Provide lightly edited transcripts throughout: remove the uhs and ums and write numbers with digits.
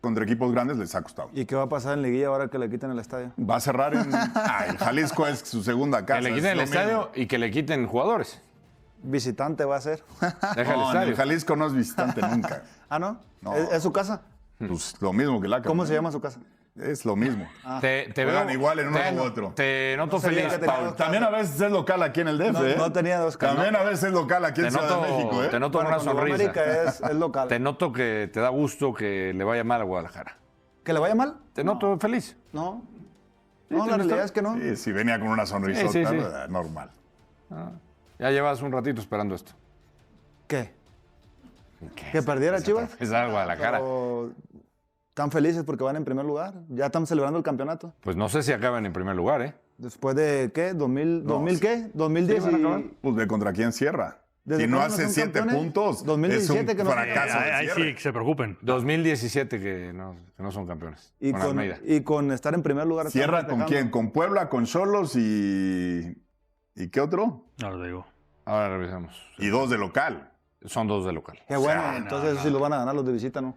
contra equipos grandes les ha costado. ¿Y qué va a pasar en Liguilla ahora que le quiten el estadio? Va a cerrar en... el Jalisco es su segunda casa. Que le quiten el estadio y que le quiten jugadores. Visitante va a ser. Deja el No, en estadio. el Jalisco no es visitante nunca. ¿Ah, no? No. ¿Es su casa? Pues lo mismo que la ¿Cómo se llama su casa? Es lo mismo. Te Juegan igual en uno te- u otro. Te noto sabía feliz, que tenía Paul. dos También a veces es local aquí en el DF, ¿eh? No tenía dos casas. También a veces es local aquí en Te Ciudad de México, ¿eh? Te noto Bueno, una cuando sonrisa. América es local. Te noto que te da gusto que le vaya mal a Guadalajara. ¿Que le vaya mal? Te noto feliz. No. Sí, No, te la gusta. realidad es que no. Sí, si venía con una sonrisota, Sí. normal. Ya llevas un ratito esperando esto. ¿Qué? ¿Que perdiera Chivas? Es a Guadalajara. Pero están felices porque van en primer lugar. Ya están celebrando el campeonato. Pues no sé si acaban en primer lugar, ¿eh? Después de, ¿qué? ¿2000 qué? 2010 Sí, van a acabar. y... Pues ve contra quién cierra. ¿Desde Si no cuándo hace son 7 campeones? puntos, 2017 es que un no fracaso de Ahí cierre. sí, que se preocupen. 2017 que no son campeones. Y con con, Almeida. y con estar en primer lugar. están ¿Cierra con festejando. quién? ¿Con Puebla, con Xolos y qué otro? No lo digo. Ahora revisamos. Y 2 de local. Son 2 de local. Qué bueno, sea, entonces eso sí lo van a ganar los de visita, ¿no?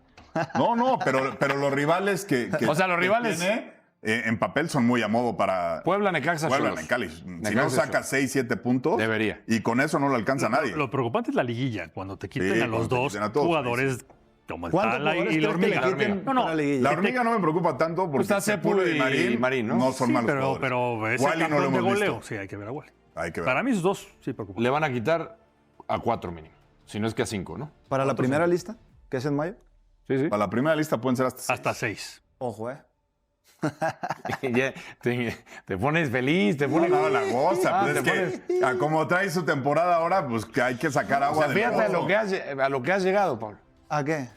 No, pero los rivales que O sea, los que rivales- tiene, en papel son muy a modo para Puebla, Necaxa, Puebla, Xolos. Necali. Si Necaxa, no saca Xolos. 6, 7 puntos, Debería. y con eso no lo alcanza nadie. Lo preocupante es la liguilla, cuando te quiten Sí, a los cuando te dos quiten a todos, jugadores como el ¿Cuántos Tala jugadores y la crees que le hormiga. quiten No, no, para la liguilla? La hormiga no me preocupa tanto porque Está Sepúlveda y Marín, ¿no? son sí, malos pero jugadores. es el Wally no lo campeón de hemos goleo. visto. Sí, hay que ver a Wally. Hay que ver. Para mí esos dos sí preocupan. Le van a quitar a 4 mínimo. Si no es que a 5, ¿no? Para la primera lista, que es en mayo. Sí. Para la primera lista pueden ser hasta 6. Hasta 6. Ojo, Ya, te pones feliz, te pones... No, la goza. Ah, Pues es te que como trae su temporada ahora, pues que hay que sacar O agua sea, del fíjate pozo. a lo que has llegado, Pablo. ¿A qué?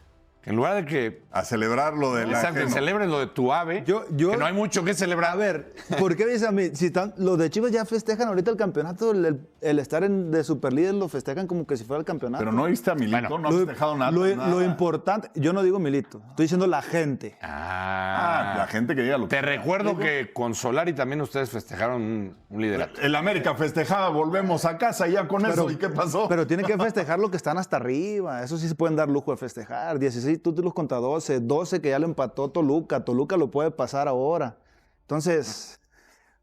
Que en lugar de que A celebrar lo de la exacto, celebres lo de tu ave, Yo- que no hay mucho que celebrar. A ver, ¿por qué me dices a mí? Si los de Chivas ya festejan ahorita el campeonato, el estar de superlíder lo festejan como que si fuera el campeonato. Pero no viste a Milito, Bueno, no has dejado nada. Lo importante, yo no digo Milito, estoy diciendo la gente. La gente que diga lo que Te recuerdo que con Solari también ustedes festejaron un liderato. El América festejaba, volvemos a casa y ya con eso. ¿Y qué pasó? Pero tienen que festejar lo que están hasta arriba. Eso sí se pueden dar lujo de festejar. 16 títulos contra 12 que ya lo empató Toluca. Toluca lo puede pasar ahora. Entonces,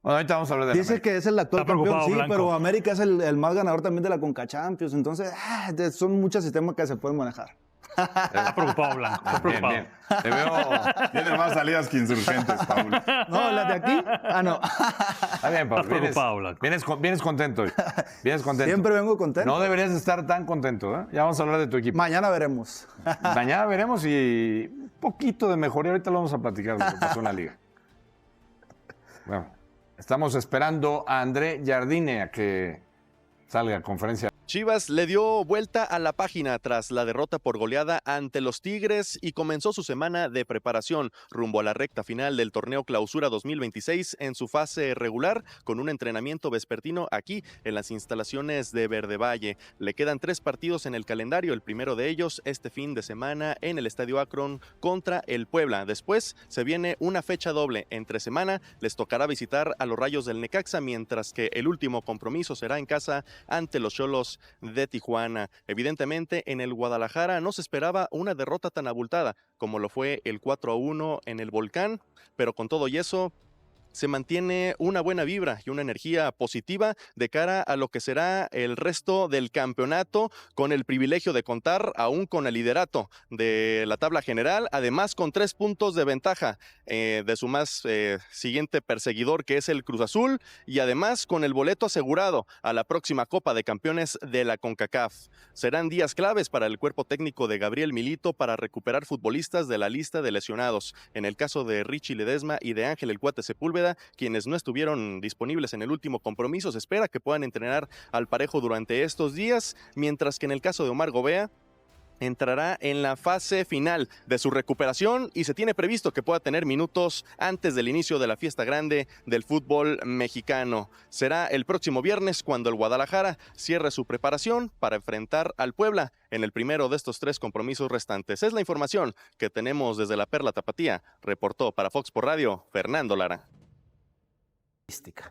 Bueno, ahorita vamos a hablar de dice que es el actual Está campeón, preocupado, sí, Blanco. pero América es el más ganador también de la Conca Champions. Entonces, son muchos sistemas que se pueden manejar. Está preocupado, Blanco. Está Bien, preocupado. bien. Te veo... Tiene más salidas que insurgentes, Paul. No, las de aquí, no. Está bien, Pablo. Estás preocupado, Blanco. Vienes contento hoy. Vienes contento. Siempre vengo contento. No deberías de estar tan contento, ¿eh? Ya vamos a hablar de tu equipo. Mañana veremos. Mañana veremos y un poquito de mejoría. Ahorita lo vamos a platicar lo que pasó en la liga. Bueno, estamos esperando a André Jardine a que salga a conferencia. Chivas le dio vuelta a la página tras la derrota por goleada ante los Tigres y comenzó su semana de preparación rumbo a la recta final del torneo Clausura 2026 en su fase regular con un entrenamiento vespertino aquí en las instalaciones de Verde Valle. Le quedan 3 partidos en el calendario, el primero de ellos este fin de semana en el Estadio Akron contra el Puebla. Después se viene una fecha doble entre semana, les tocará visitar a los Rayos del Necaxa, mientras que el último compromiso será en casa ante los Xolos de Tijuana. Evidentemente, en el Guadalajara no se esperaba una derrota tan abultada como lo fue el 4-1 en el Volcán, pero con todo y eso, se mantiene una buena vibra y una energía positiva de cara a lo que será el resto del campeonato, con el privilegio de contar aún con el liderato de la tabla general, además con 3 puntos de ventaja de su más siguiente perseguidor, que es el Cruz Azul, y además con el boleto asegurado a la próxima Copa de Campeones de la CONCACAF. Serán días claves para el cuerpo técnico de Gabriel Milito para recuperar futbolistas de la lista de lesionados. En el caso de Richie Ledesma y de Ángel El Cuate Sepúlveda, quienes no estuvieron disponibles en el último compromiso, se espera que puedan entrenar al parejo durante estos días, mientras que en el caso de Omar Gobea, entrará en la fase final de su recuperación y se tiene previsto que pueda tener minutos antes del inicio de la fiesta grande del fútbol mexicano. Será el próximo viernes cuando el Guadalajara cierre su preparación para enfrentar al Puebla en el primero de estos 3 compromisos restantes. Es la información que tenemos desde la Perla Tapatía. Reportó para Fox por Radio, Fernando Lara.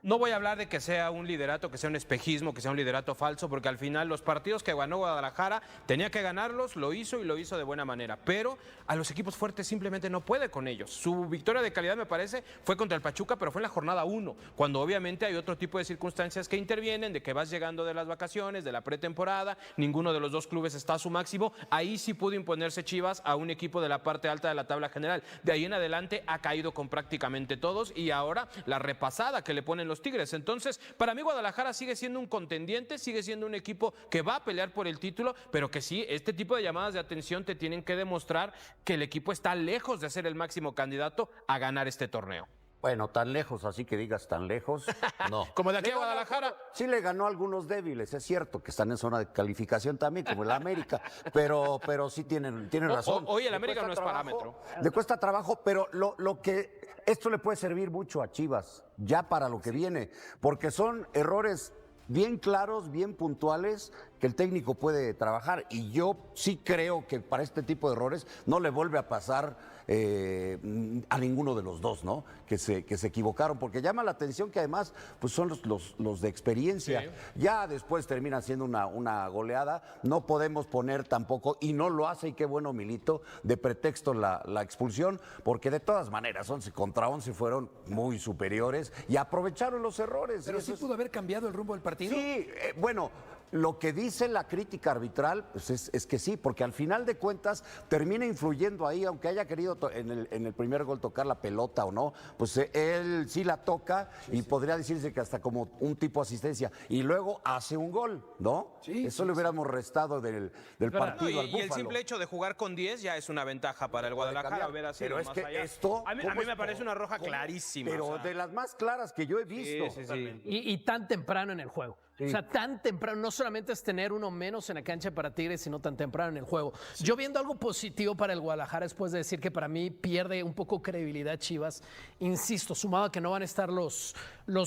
No voy a hablar de que sea un liderato, que sea un espejismo, que sea un liderato falso, porque al final los partidos que ganó Guadalajara tenía que ganarlos, lo hizo y lo hizo de buena manera. Pero a los equipos fuertes simplemente no puede con ellos. Su victoria de calidad, me parece, fue contra el Pachuca, pero fue en la jornada 1, cuando obviamente hay otro tipo de circunstancias que intervienen, de que vas llegando de las vacaciones, de la pretemporada, ninguno de los dos clubes está a su máximo. Ahí sí pudo imponerse Chivas a un equipo de la parte alta de la tabla general. De ahí en adelante ha caído con prácticamente todos y ahora la repasada que le ponen los Tigres. Entonces, para mí Guadalajara sigue siendo un contendiente, sigue siendo un equipo que va a pelear por el título, pero que sí, este tipo de llamadas de atención te tienen que demostrar que el equipo está lejos de ser el máximo candidato a ganar este torneo. Bueno, tan lejos, así que digas tan lejos, no. Como de aquí a Guadalajara. Sí le ganó a algunos débiles, es cierto, que están en zona de calificación también, como el América, pero sí tienen razón. Hoy el América no es parámetro. Le cuesta trabajo, pero lo que esto le puede servir mucho a Chivas, ya para lo que viene, porque son errores bien claros, bien puntuales, que el técnico puede trabajar. Y yo sí creo que para este tipo de errores no le vuelve a pasar a ninguno de los dos, ¿no? Que se equivocaron, porque llama la atención que además pues son los de experiencia. Sí. Ya después termina siendo una goleada. No podemos poner tampoco, y no lo hace, y qué bueno Milito, de pretexto la expulsión, porque de todas maneras 11 contra 11 fueron muy superiores y aprovecharon los errores. Pero sí pudo haber cambiado el rumbo del partido. Sí, bueno, lo que dice la crítica arbitral pues es que sí, porque al final de cuentas termina influyendo ahí, aunque haya querido en el primer gol tocar la pelota o no, pues él sí la toca y podría decirse que hasta como un tipo de asistencia, y luego hace un gol, ¿no? Sí, eso le hubiéramos restado del partido al Búfalo. Y el simple hecho de jugar con 10 ya es una ventaja para el Guadalajara. Pero es que allá. Esto... A mí me parece una roja clarísima. Pero de las más claras que yo he visto. Sí. Y tan temprano en el juego. Sí. O sea, tan temprano, no solamente es tener uno menos en la cancha para Tigres, sino tan temprano en el juego. Sí. Yo viendo algo positivo para el Guadalajara, después de decir que para mí pierde un poco credibilidad Chivas, insisto, sumado a que no van a estar los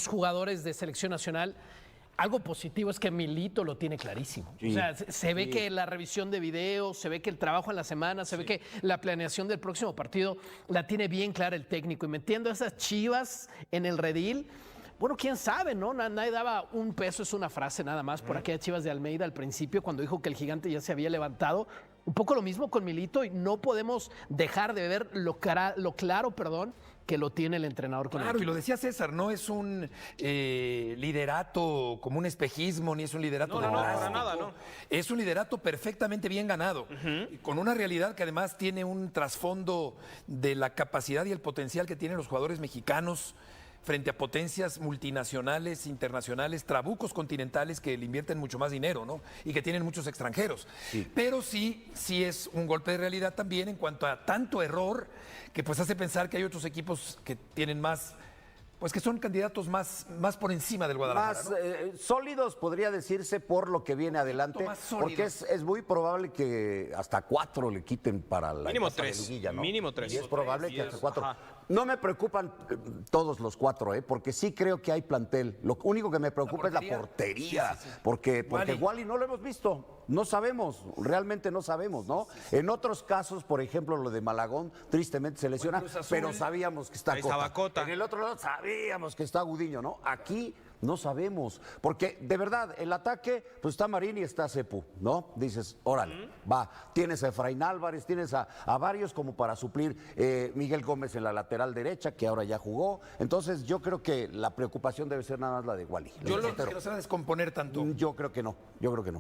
jugadores de selección nacional, algo positivo es que Milito lo tiene clarísimo. Sí. O sea, se ve que la revisión de videos, se ve que el trabajo en la semana, se ve que la planeación del próximo partido la tiene bien clara el técnico. Y metiendo a esas Chivas en el redil, bueno, quién sabe, ¿no? Nadie daba un peso, es una frase nada más, por aquella Chivas de Almeida al principio, cuando dijo que el gigante ya se había levantado. Un poco lo mismo con Milito, y no podemos dejar de ver lo claro, que lo tiene el entrenador con Claro, y lo decía César, no es un liderato como un espejismo, ni es un liderato no, para nada, no. Es un liderato perfectamente bien ganado, con una realidad que además tiene un trasfondo de la capacidad y el potencial que tienen los jugadores mexicanos frente a potencias multinacionales, internacionales, trabucos continentales que le invierten mucho más dinero, ¿no? Y que tienen muchos extranjeros. Sí. Pero sí es un golpe de realidad también en cuanto a tanto error que pues hace pensar que hay otros equipos que tienen más, pues que son candidatos más por encima del Guadalajara. Más ¿no? Sólidos, podría decirse, por lo que viene adelante. Porque es muy probable que hasta 4 le quiten para la mínimo 3, liguilla, ¿no? Mínimo 3. Y es probable que hasta 4. No me preocupan todos los 4, porque sí creo que hay plantel. Lo único que me preocupa es la portería. Sí. Porque Wally no lo hemos visto. No sabemos, realmente no sabemos, ¿no? En otros casos, por ejemplo, lo de Malagón, tristemente se lesiona, pero sabíamos que está Cota. En el otro lado sabíamos que está Gudiño, ¿no? Aquí no sabemos, porque de verdad, el ataque, pues está Marín y está Cepu, ¿no? Dices, órale, va, tienes a Efraín Álvarez, tienes a varios como para suplir, Miguel Gómez en la lateral derecha, que ahora ya jugó, entonces yo creo que la preocupación debe ser nada más la de Wally. Yo lo que no se va a descomponer tanto. Yo creo que no.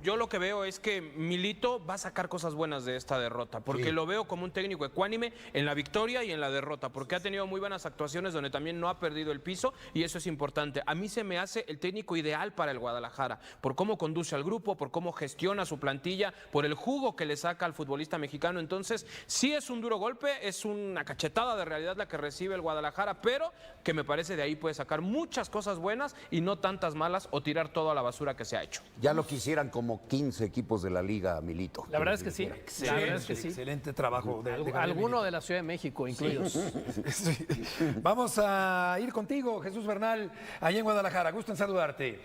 Yo lo que veo es que Milito va a sacar cosas buenas de esta derrota, porque lo veo como un técnico ecuánime en la victoria y en la derrota, porque ha tenido muy buenas actuaciones donde también no ha perdido el piso, y eso es importante. A mí se me hace el técnico ideal para el Guadalajara, por cómo conduce al grupo, por cómo gestiona su plantilla, por el jugo que le saca al futbolista mexicano. Entonces, sí es un duro golpe, es una cachetada de realidad la que recibe el Guadalajara, pero que me parece de ahí puede sacar muchas cosas buenas y no tantas malas, o tirar todo a la basura que se ha hecho. Ya lo quisieran como 15 equipos de la Liga, Milito. La verdad es que sí. La verdad es que sí. Excelente trabajo. Alguno de la Ciudad de México incluidos. Sí. Vamos a ir contigo, Jesús Bernal, allá en Guadalajara. Gusto en saludarte.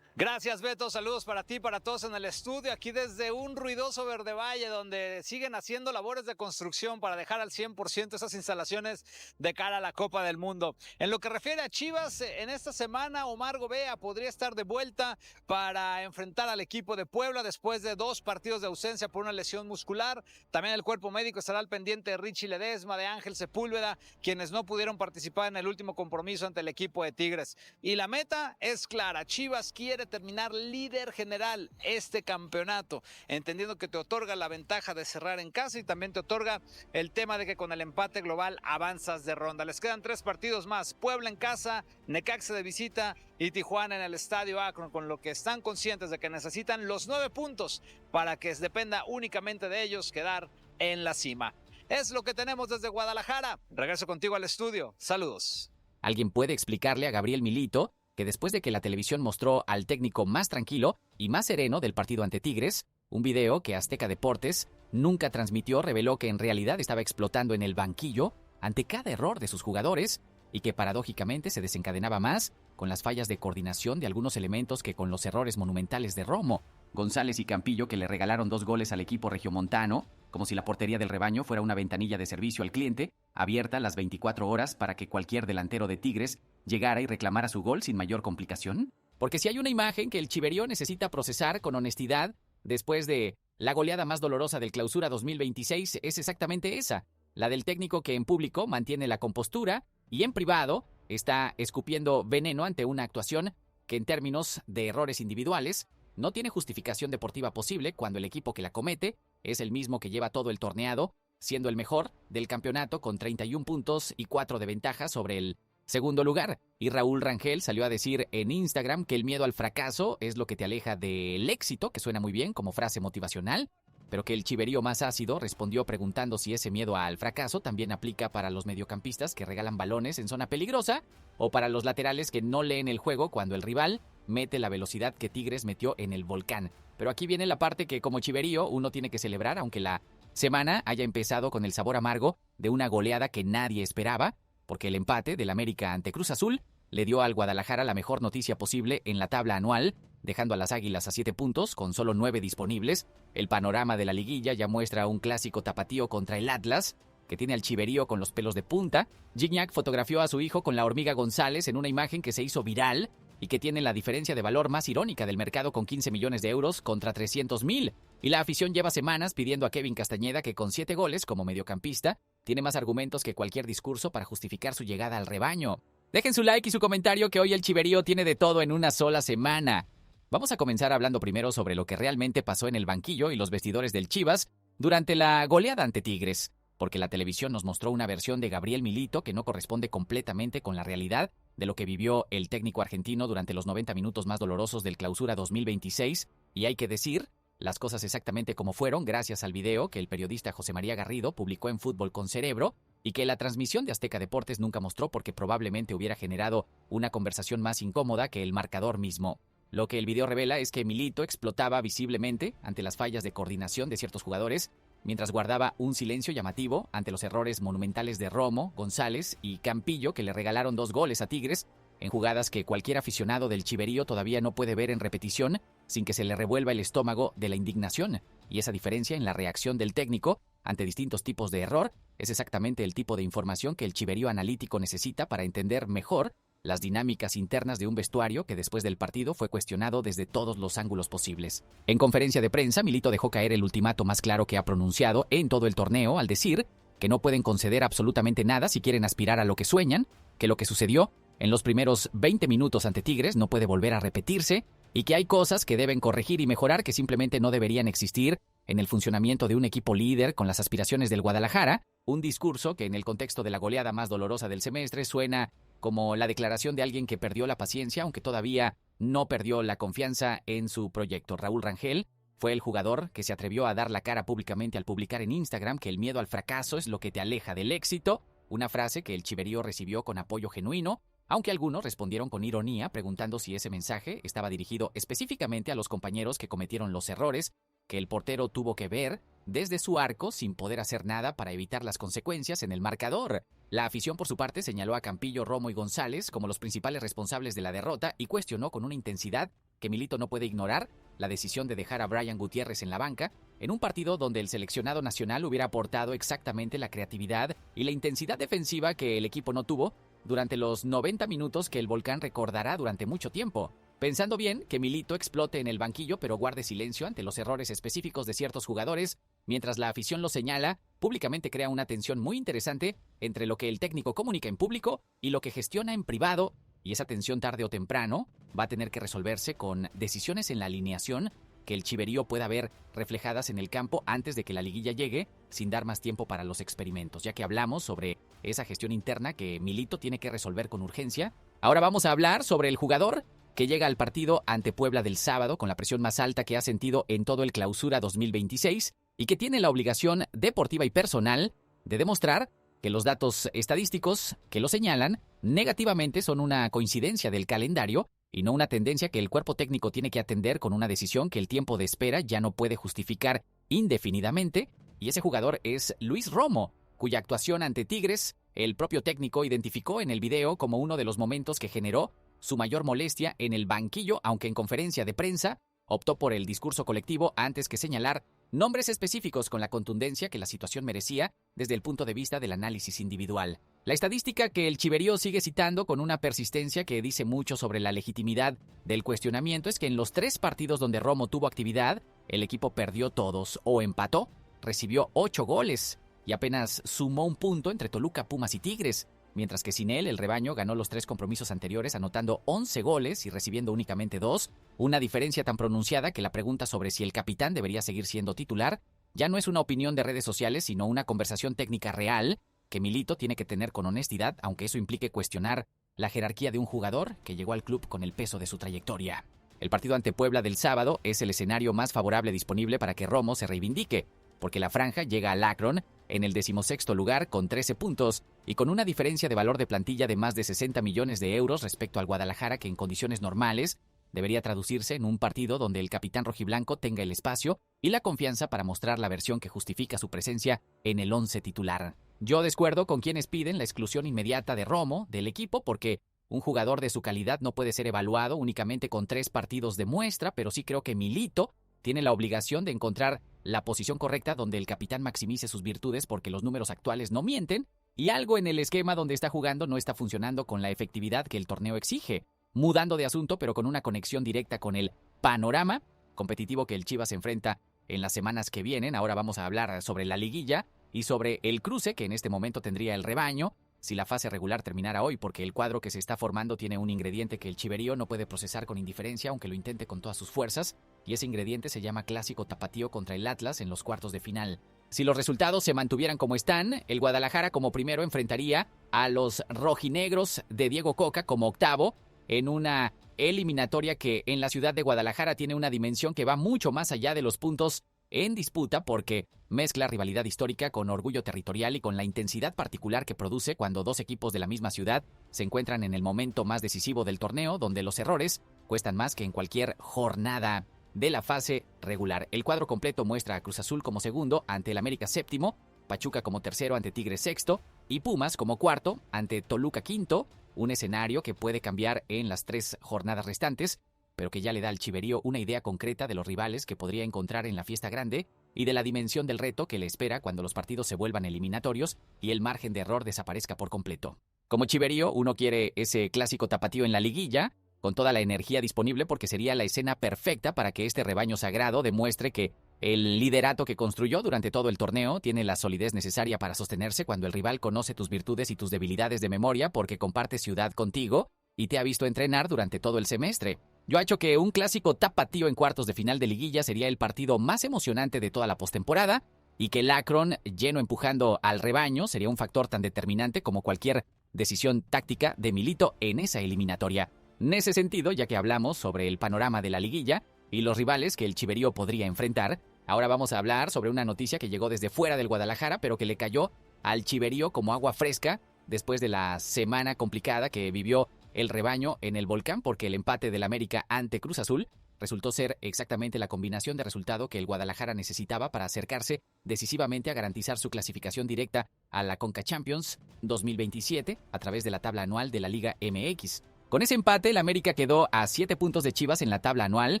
Gracias, Beto. Saludos para ti, para todos en el estudio, aquí desde un ruidoso Verde Valle, donde siguen haciendo labores de construcción para dejar al 100% esas instalaciones de cara a la Copa del Mundo. En lo que refiere a Chivas, en esta semana Omar Gobea podría estar de vuelta para enfrentar al equipo de Puebla después de 2 partidos de ausencia por una lesión muscular. También el cuerpo médico estará al pendiente de Richie Ledesma, de Ángel Sepúlveda, quienes no pudieron participar en el último compromiso ante el equipo de Tigres. Y la meta es clara: Chivas quiere terminar líder general este campeonato, entendiendo que te otorga la ventaja de cerrar en casa y también te otorga el tema de que con el empate global avanzas de ronda. Les quedan 3 partidos más: Puebla en casa, Necaxa de visita y Tijuana en el Estadio Akron, con lo que están conscientes de que necesitan los 9 puntos para que dependa únicamente de ellos quedar en la cima. Es lo que tenemos desde Guadalajara. Regreso contigo al estudio. Saludos. ¿Alguien puede explicarle a Gabriel Milito que después de que la televisión mostró al técnico más tranquilo y más sereno del partido ante Tigres, un video que Azteca Deportes nunca transmitió reveló que en realidad estaba explotando en el banquillo ante cada error de sus jugadores y que paradójicamente se desencadenaba más con las fallas de coordinación de algunos elementos que con los errores monumentales de Romo, González y Campillo, que le regalaron 2 goles al equipo regiomontano, como si la portería del rebaño fuera una ventanilla de servicio al cliente, abierta las 24 horas para que cualquier delantero de Tigres llegara y reclamara su gol sin mayor complicación. Porque si hay una imagen que el Chiverío necesita procesar con honestidad después de la goleada más dolorosa del Clausura 2026, es exactamente esa, la del técnico que en público mantiene la compostura y en privado está escupiendo veneno ante una actuación que en términos de errores individuales no tiene justificación deportiva posible cuando el equipo que la comete es el mismo que lleva todo el torneado, siendo el mejor del campeonato con 31 puntos y 4 de ventaja sobre el segundo lugar. Y Raúl Rangel salió a decir en Instagram que el miedo al fracaso es lo que te aleja del éxito, que suena muy bien como frase motivacional, pero que el Chiverío más ácido respondió preguntando si ese miedo al fracaso también aplica para los mediocampistas que regalan balones en zona peligrosa o para los laterales que no leen el juego cuando el rival mete la velocidad que Tigres metió en el Volcán. Pero aquí viene la parte que como Chiverío uno tiene que celebrar, aunque la semana haya empezado con el sabor amargo de una goleada que nadie esperaba, porque el empate del América ante Cruz Azul le dio al Guadalajara la mejor noticia posible en la tabla anual, dejando a las Águilas a 7 puntos con solo 9 disponibles. El panorama de la liguilla ya muestra un clásico tapatío contra el Atlas, que tiene al Chiverío con los pelos de punta. Gignac fotografió a su hijo con la hormiga González en una imagen que se hizo viral y que tiene la diferencia de valor más irónica del mercado con 15 millones de euros contra 300,000. Y la afición lleva semanas pidiendo a Kevin Castañeda, que con 7 goles como mediocampista tiene más argumentos que cualquier discurso para justificar su llegada al rebaño. Dejen su like y su comentario, que hoy el Chiverío tiene de todo en una sola semana. Vamos a comenzar hablando primero sobre lo que realmente pasó en el banquillo y los vestidores del Chivas durante la goleada ante Tigres, porque la televisión nos mostró una versión de Gabriel Milito que no corresponde completamente con la realidad de lo que vivió el técnico argentino durante los 90 minutos más dolorosos del Clausura 2026, y hay que decir las cosas exactamente como fueron gracias al video que el periodista José María Garrido publicó en Fútbol con Cerebro y que la transmisión de Azteca Deportes nunca mostró porque probablemente hubiera generado una conversación más incómoda que el marcador mismo. Lo que el video revela es que Milito explotaba visiblemente ante las fallas de coordinación de ciertos jugadores, mientras guardaba un silencio llamativo ante los errores monumentales de Romo, González y Campillo, que le regalaron 2 goles a Tigres, en jugadas que cualquier aficionado del Chiverío todavía no puede ver en repetición sin que se le revuelva el estómago de la indignación. Y esa diferencia en la reacción del técnico ante distintos tipos de error es exactamente el tipo de información que el Chiverío analítico necesita para entender mejor las dinámicas internas de un vestuario que después del partido fue cuestionado desde todos los ángulos posibles. En conferencia de prensa, Milito dejó caer el ultimato más claro que ha pronunciado en todo el torneo al decir que no pueden conceder absolutamente nada si quieren aspirar a lo que sueñan, que lo que sucedió en los primeros 20 minutos ante Tigres no puede volver a repetirse y que hay cosas que deben corregir y mejorar que simplemente no deberían existir en el funcionamiento de un equipo líder con las aspiraciones del Guadalajara, un discurso que en el contexto de la goleada más dolorosa del semestre suena como la declaración de alguien que perdió la paciencia, aunque todavía no perdió la confianza en su proyecto. Raúl Rangel fue el jugador que se atrevió a dar la cara públicamente al publicar en Instagram que el miedo al fracaso es lo que te aleja del éxito, una frase que el Chiverío recibió con apoyo genuino, aunque algunos respondieron con ironía preguntando si ese mensaje estaba dirigido específicamente a los compañeros que cometieron los errores que el portero tuvo que ver desde su arco sin poder hacer nada para evitar las consecuencias en el marcador. La afición, por su parte, señaló a Campillo, Romo y González como los principales responsables de la derrota y cuestionó con una intensidad que Milito no puede ignorar la decisión de dejar a Brian Gutiérrez en la banca en un partido donde el seleccionado nacional hubiera aportado exactamente la creatividad y la intensidad defensiva que el equipo no tuvo durante los 90 minutos que el Volcán recordará durante mucho tiempo. Pensando bien que Milito explote en el banquillo pero guarde silencio ante los errores específicos de ciertos jugadores, mientras la afición lo señala, públicamente crea una tensión muy interesante entre lo que el técnico comunica en público y lo que gestiona en privado, y esa tensión tarde o temprano va a tener que resolverse con decisiones en la alineación que el chiverío pueda ver reflejadas en el campo antes de que la liguilla llegue, sin dar más tiempo para los experimentos, ya que hablamos sobre esa gestión interna que Milito tiene que resolver con urgencia. Ahora vamos a hablar sobre el jugador que llega al partido ante Puebla del sábado con la presión más alta que ha sentido en todo el Clausura 2026 y que tiene la obligación deportiva y personal de demostrar que los datos estadísticos que lo señalan negativamente son una coincidencia del calendario y no una tendencia que el cuerpo técnico tiene que atender con una decisión que el tiempo de espera ya no puede justificar indefinidamente, y ese jugador es Luis Romo, cuya actuación ante Tigres el propio técnico identificó en el video como uno de los momentos que generó su mayor molestia en el banquillo, aunque en conferencia de prensa optó por el discurso colectivo antes que señalar nombres específicos con la contundencia que la situación merecía desde el punto de vista del análisis individual. La estadística que el chiverío sigue citando con una persistencia que dice mucho sobre la legitimidad del cuestionamiento es que en los 3 partidos donde Romo tuvo actividad, el equipo perdió todos o empató, recibió 8 goles y apenas sumó un punto entre Toluca, Pumas y Tigres, mientras que sin él el rebaño ganó los 3 compromisos anteriores anotando 11 goles y recibiendo únicamente 2, una diferencia tan pronunciada que la pregunta sobre si el capitán debería seguir siendo titular ya no es una opinión de redes sociales, sino una conversación técnica real que Milito tiene que tener con honestidad, aunque eso implique cuestionar la jerarquía de un jugador que llegó al club con el peso de su trayectoria. El partido ante Puebla del sábado es el escenario más favorable disponible para que Romo se reivindique, porque la franja llega al Akron en el 16º lugar con 13 puntos y con una diferencia de valor de plantilla de más de 60 millones de euros respecto al Guadalajara, que en condiciones normales debería traducirse en un partido donde el capitán rojiblanco tenga el espacio y la confianza para mostrar la versión que justifica su presencia en el 11 titular. Yo descuerdo con quienes piden la exclusión inmediata de Romo del equipo porque un jugador de su calidad no puede ser evaluado únicamente con 3 partidos de muestra, pero sí creo que Milito tiene la obligación de encontrar la posición correcta donde el capitán maximice sus virtudes porque los números actuales no mienten y algo en el esquema donde está jugando no está funcionando con la efectividad que el torneo exige. Mudando de asunto, pero con una conexión directa con el panorama competitivo que el Chivas enfrenta en las semanas que vienen. Ahora vamos a hablar sobre la liguilla y sobre el cruce que en este momento tendría el rebaño si la fase regular terminara hoy, porque el cuadro que se está formando tiene un ingrediente que el chiverío no puede procesar con indiferencia, aunque lo intente con todas sus fuerzas, y ese ingrediente se llama clásico tapatío contra el Atlas en los cuartos de final. Si los resultados se mantuvieran como están, el Guadalajara como primero enfrentaría a los rojinegros de Diego Coca como octavo, en una eliminatoria que en la ciudad de Guadalajara tiene una dimensión que va mucho más allá de los puntos en disputa porque mezcla rivalidad histórica con orgullo territorial y con la intensidad particular que produce cuando 2 equipos de la misma ciudad se encuentran en el momento más decisivo del torneo, donde los errores cuestan más que en cualquier jornada de la fase regular. El cuadro completo muestra a Cruz Azul como segundo ante el América séptimo, Pachuca como tercero ante Tigres sexto y Pumas como cuarto ante Toluca quinto, un escenario que puede cambiar en las 3 jornadas restantes, pero que ya le da al chiverío una idea concreta de los rivales que podría encontrar en la fiesta grande y de la dimensión del reto que le espera cuando los partidos se vuelvan eliminatorios y el margen de error desaparezca por completo. Como chiverío, uno quiere ese clásico tapatío en la liguilla, con toda la energía disponible porque sería la escena perfecta para que este rebaño sagrado demuestre que el liderato que construyó durante todo el torneo tiene la solidez necesaria para sostenerse cuando el rival conoce tus virtudes y tus debilidades de memoria porque comparte ciudad contigo y te ha visto entrenar durante todo el semestre. Yo ha hecho que un clásico tapatío en cuartos de final de liguilla sería el partido más emocionante de toda la postemporada y que el Akron lleno empujando al rebaño sería un factor tan determinante como cualquier decisión táctica de Milito en esa eliminatoria. En ese sentido, ya que hablamos sobre el panorama de la liguilla y los rivales que el chiverío podría enfrentar, ahora vamos a hablar sobre una noticia que llegó desde fuera del Guadalajara, pero que le cayó al chiverío como agua fresca después de la semana complicada que vivió el rebaño en el Volcán, porque el empate del América ante Cruz Azul resultó ser exactamente la combinación de resultado que el Guadalajara necesitaba para acercarse decisivamente a garantizar su clasificación directa a la Conca Champions 2027 a través de la tabla anual de la Liga MX. Con ese empate, el América quedó a 7 puntos de Chivas en la tabla anual,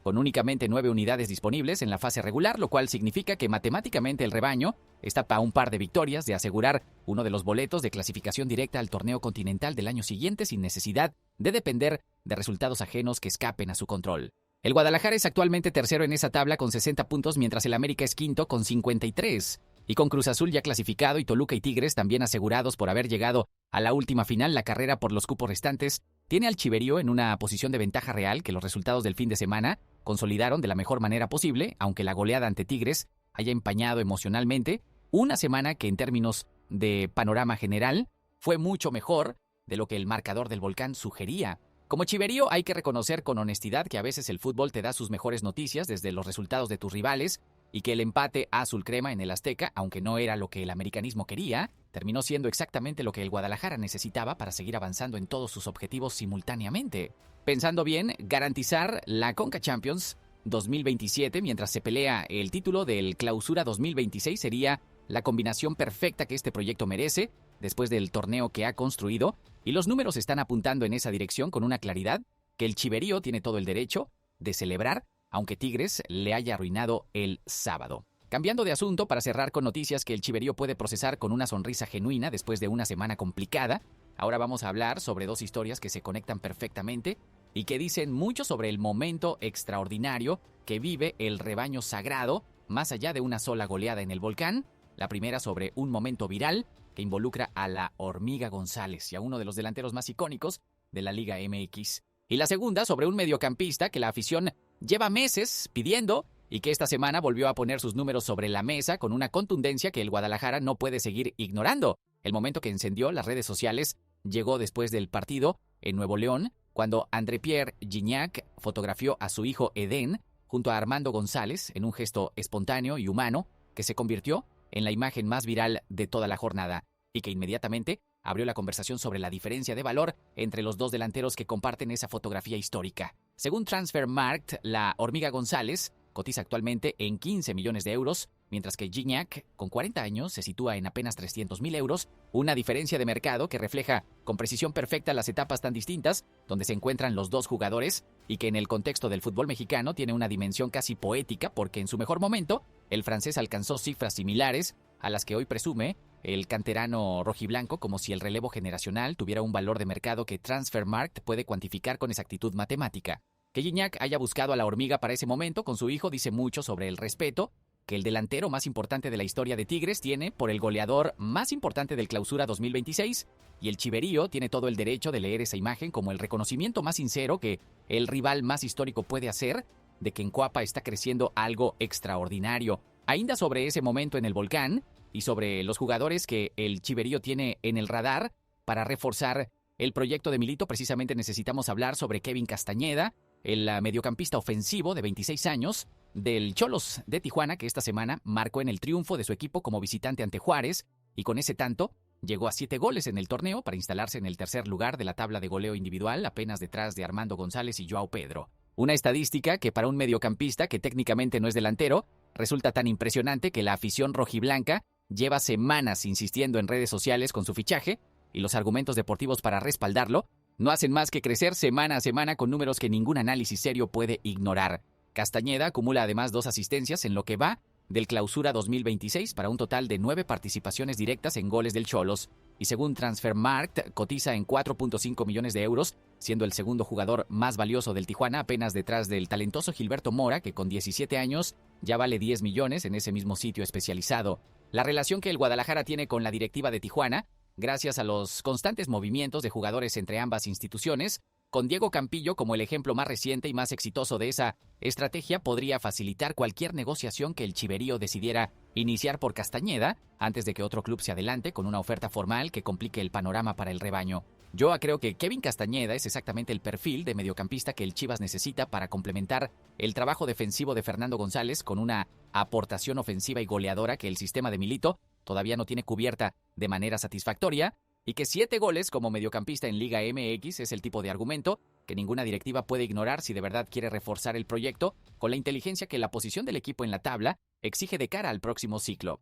con únicamente 9 unidades disponibles en la fase regular, lo cual significa que matemáticamente el rebaño está a un par de victorias de asegurar uno de los boletos de clasificación directa al torneo continental del año siguiente sin necesidad de depender de resultados ajenos que escapen a su control. El Guadalajara es actualmente tercero en esa tabla con 60 puntos, mientras el América es quinto con 53. Y con Cruz Azul ya clasificado y Toluca y Tigres también asegurados por haber llegado a la última final, la carrera por los cupos restantes tiene al Chiverío en una posición de ventaja real que los resultados del fin de semana consolidaron de la mejor manera posible, aunque la goleada ante Tigres haya empañado emocionalmente una semana que en términos de panorama general fue mucho mejor de lo que el marcador del Volcán sugería. Como chiverío hay que reconocer con honestidad que a veces el fútbol te da sus mejores noticias desde los resultados de tus rivales y que el empate a azul crema en el Azteca, aunque no era lo que el americanismo quería, terminó siendo exactamente lo que el Guadalajara necesitaba para seguir avanzando en todos sus objetivos simultáneamente. Pensando bien, garantizar la Conca Champions 2027 mientras se pelea el título del Clausura 2026 sería la combinación perfecta que este proyecto merece después del torneo que ha construido, y los números están apuntando en esa dirección con una claridad que el Chiverío tiene todo el derecho de celebrar, aunque Tigres le haya arruinado el sábado. Cambiando de asunto, para cerrar con noticias que el Chiverío puede procesar con una sonrisa genuina después de una semana complicada, ahora vamos a hablar sobre dos historias que se conectan perfectamente y que dicen mucho sobre el momento extraordinario que vive el rebaño sagrado, más allá de una sola goleada en el Volcán. La primera sobre un momento viral que involucra a la Hormiga González y a uno de los delanteros más icónicos de la Liga MX. Y la segunda sobre un mediocampista que la afición lleva meses pidiendo y que esta semana volvió a poner sus números sobre la mesa con una contundencia que el Guadalajara no puede seguir ignorando. El momento que encendió las redes sociales llegó después del partido en Nuevo León, cuando André-Pierre Gignac fotografió a su hijo Edén junto a Armando González en un gesto espontáneo y humano que se convirtió en la imagen más viral de toda la jornada y que inmediatamente abrió la conversación sobre la diferencia de valor entre los dos delanteros que comparten esa fotografía histórica. Según Transfermarkt, la Hormiga González cotiza actualmente en 15 millones de euros, mientras que Gignac, con 40 años, se sitúa en apenas 300,000 euros, una diferencia de mercado que refleja con precisión perfecta las etapas tan distintas donde se encuentran los dos jugadores y que en el contexto del fútbol mexicano tiene una dimensión casi poética porque en su mejor momento el francés alcanzó cifras similares a las que hoy presume el canterano rojiblanco, como si el relevo generacional tuviera un valor de mercado que Transfermarkt puede cuantificar con exactitud matemática. Que Gignac haya buscado a la Hormiga para ese momento con su hijo dice mucho sobre el respeto que el delantero más importante de la historia de Tigres tiene por el goleador más importante del Clausura 2026, y el Chiverío tiene todo el derecho de leer esa imagen como el reconocimiento más sincero que el rival más histórico puede hacer de que en Cuapa está creciendo algo extraordinario. Ainda sobre ese momento en el Volcán y sobre los jugadores que el Chiverío tiene en el radar para reforzar el proyecto de Milito, precisamente necesitamos hablar sobre Kevin Castañeda, el mediocampista ofensivo de 26 años del Xolos de Tijuana, que esta semana marcó en el triunfo de su equipo como visitante ante Juárez y con ese tanto llegó a 7 goles en el torneo para instalarse en el tercer lugar de la tabla de goleo individual, apenas detrás de Armando González y Joao Pedro. Una estadística que para un mediocampista que técnicamente no es delantero resulta tan impresionante que la afición rojiblanca lleva semanas insistiendo en redes sociales con su fichaje y los argumentos deportivos para respaldarlo no hacen más que crecer semana a semana con números que ningún análisis serio puede ignorar. Castañeda acumula además 2 asistencias en lo que va del Clausura 2026 para un total de 9 participaciones directas en goles del Xolos y según Transfermarkt cotiza en 4.5 millones de euros, siendo el segundo jugador más valioso del Tijuana apenas detrás del talentoso Gilberto Mora, que con 17 años ya vale 10 millones en ese mismo sitio especializado. La relación que el Guadalajara tiene con la directiva de Tijuana, gracias a los constantes movimientos de jugadores entre ambas instituciones, con Diego Campillo como el ejemplo más reciente y más exitoso de esa estrategia, podría facilitar cualquier negociación que el Chiverío decidiera iniciar por Castañeda antes de que otro club se adelante con una oferta formal que complique el panorama para el rebaño. Yo creo que Kevin Castañeda es exactamente el perfil de mediocampista que el Chivas necesita para complementar el trabajo defensivo de Fernando González con una aportación ofensiva y goleadora que el sistema de Milito todavía no tiene cubierta de manera satisfactoria, y que 7 goles como mediocampista en Liga MX es el tipo de argumento que ninguna directiva puede ignorar si de verdad quiere reforzar el proyecto con la inteligencia que la posición del equipo en la tabla exige de cara al próximo ciclo.